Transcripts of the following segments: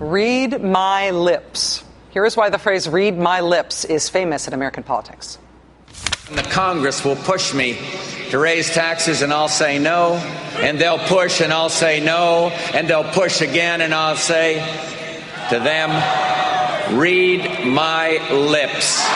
Read my lips. Here is why the phrase read my lips is famous in American politics. The Congress will push me to raise taxes and I'll say no, and they'll push and I'll say no, and they'll push again and I'll say to them, read my lips.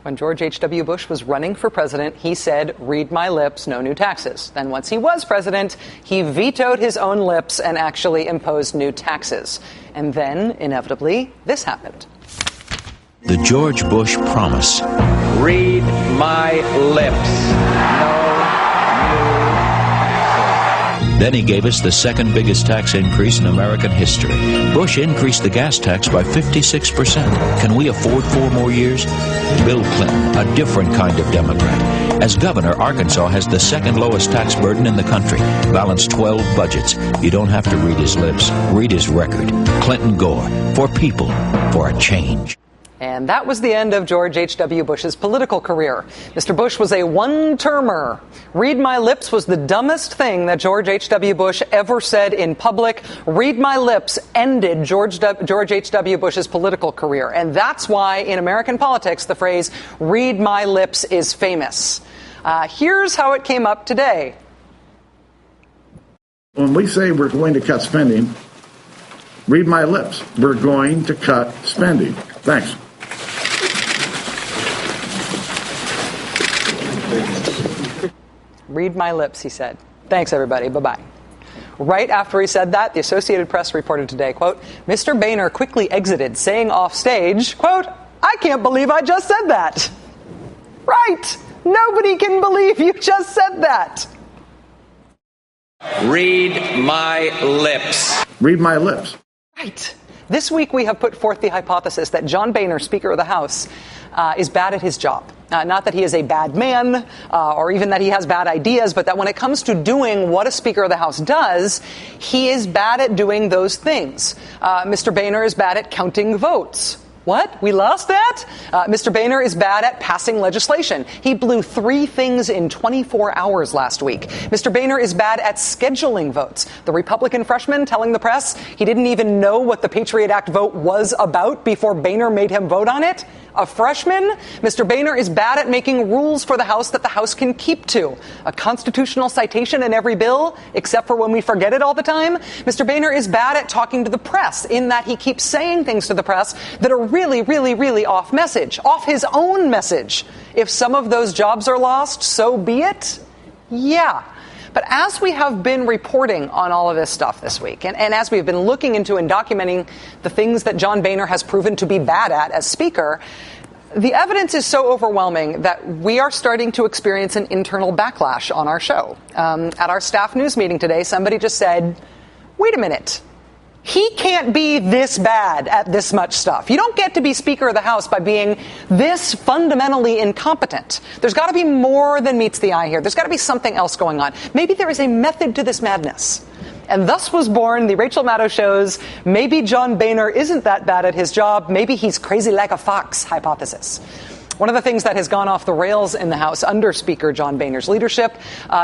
When George H.W. Bush was running for president, he said, read my lips, no new taxes. Then once he was president, he vetoed his own lips and actually imposed new taxes. And then, inevitably, this happened. The George Bush promise. Read my lips. Then he gave us the second biggest tax increase in American history. Bush increased the gas tax by 56%. Can we afford 4 more years? Bill Clinton, a different kind of Democrat. As governor, Arkansas has the second lowest tax burden in the country. Balanced 12 budgets. You don't have to read his lips. Read his record. Clinton Gore. For people. For a change. And that was the end of George H.W. Bush's political career. Mr. Bush was a one-termer. Read my lips was the dumbest thing that George H.W. Bush ever said in public. Read my lips ended George H.W. Bush's political career. And that's why in American politics the phrase read my lips is famous. Here's how it came up today. When we say we're going to cut spending, read my lips. We're going to cut spending. Thanks. Read my lips, he said. Thanks, everybody. Bye-bye. Right after he said that, the Associated Press reported today, quote, Mr. Boehner quickly exited, saying off stage, quote, I can't believe I just said that. Right. Nobody can believe you just said that. Read my lips. Read my lips. Right. This week we have put forth the hypothesis that John Boehner, Speaker of the House, is bad at his job. Not that he is a bad man or even that he has bad ideas, but that when it comes to doing what a Speaker of the House does, he is bad at doing those things. Mr. Boehner is bad at counting votes. What? We lost that? Mr. Boehner is bad at passing legislation. He blew 3 things in 24 hours last week. Mr. Boehner is bad at scheduling votes. The Republican freshman telling the press he didn't even know what the Patriot Act vote was about before Boehner made him vote on it. A freshman? Mr. Boehner is bad at making rules for the House that the House can keep to. A constitutional citation in every bill, except for when we forget it all the time. Mr. Boehner is bad at talking to the press, in that he keeps saying things to the press that are really, really, really off message, off his own message. If some of those jobs are lost, so be it. Yeah. But as we have been reporting on all of this stuff this week, and as we've been looking into and documenting the things that John Boehner has proven to be bad at as Speaker, the evidence is so overwhelming that we are starting to experience an internal backlash on our show. At our staff news meeting today, somebody just said, wait a minute. He can't be this bad at this much stuff. You don't get to be Speaker of the House by being this fundamentally incompetent. There's got to be more than meets the eye here. There's got to be something else going on. Maybe there is a method to this madness. And thus was born the Rachel Maddow Show's maybe John Boehner isn't that bad at his job, maybe he's crazy like a fox hypothesis. One of the things that has gone off the rails in the House under Speaker John Boehner's leadership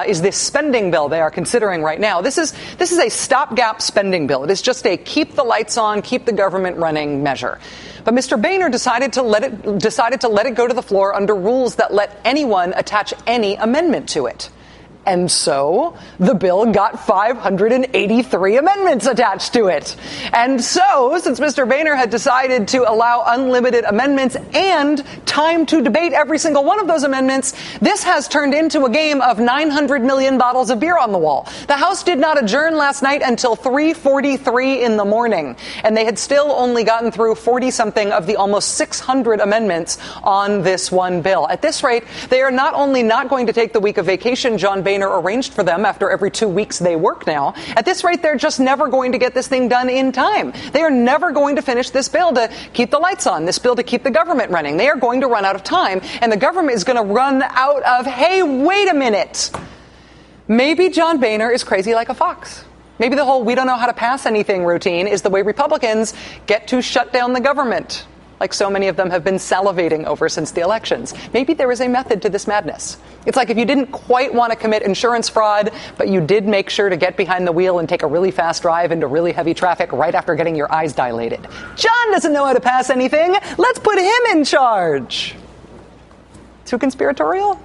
is this spending bill they are considering right now. This is a stopgap spending bill. It is just a keep the lights on, keep the government running measure. But Mr. Boehner decided to let it go to the floor under rules that let anyone attach any amendment to it. And so the bill got 583 amendments attached to it. And so, since Mr. Boehner had decided to allow unlimited amendments and time to debate every single one of those amendments, this has turned into a game of 900 million bottles of beer on the wall. The House did not adjourn last night until 3:43 in the morning, and they had still only gotten through 40-something of the almost 600 amendments on this one bill. At this rate, they are not only not going to take the week of vacation John Boehner arranged for them after every 2 weeks they work now. At this rate, they're just never going to get this thing done in time. They are never going to finish this bill to keep the lights on, this bill to keep the government running. They are going to run out of time, and the government is going to run out of, hey, wait a minute. Maybe John Boehner is crazy like a fox. Maybe the whole we don't know how to pass anything routine is the way Republicans get to shut down the government. like so many of them have been salivating over since the elections. Maybe there is a method to this madness. It's like if you didn't quite want to commit insurance fraud, but you did make sure to get behind the wheel and take a really fast drive into really heavy traffic right after getting your eyes dilated. John doesn't know how to pass anything. Let's put him in charge. Too conspiratorial?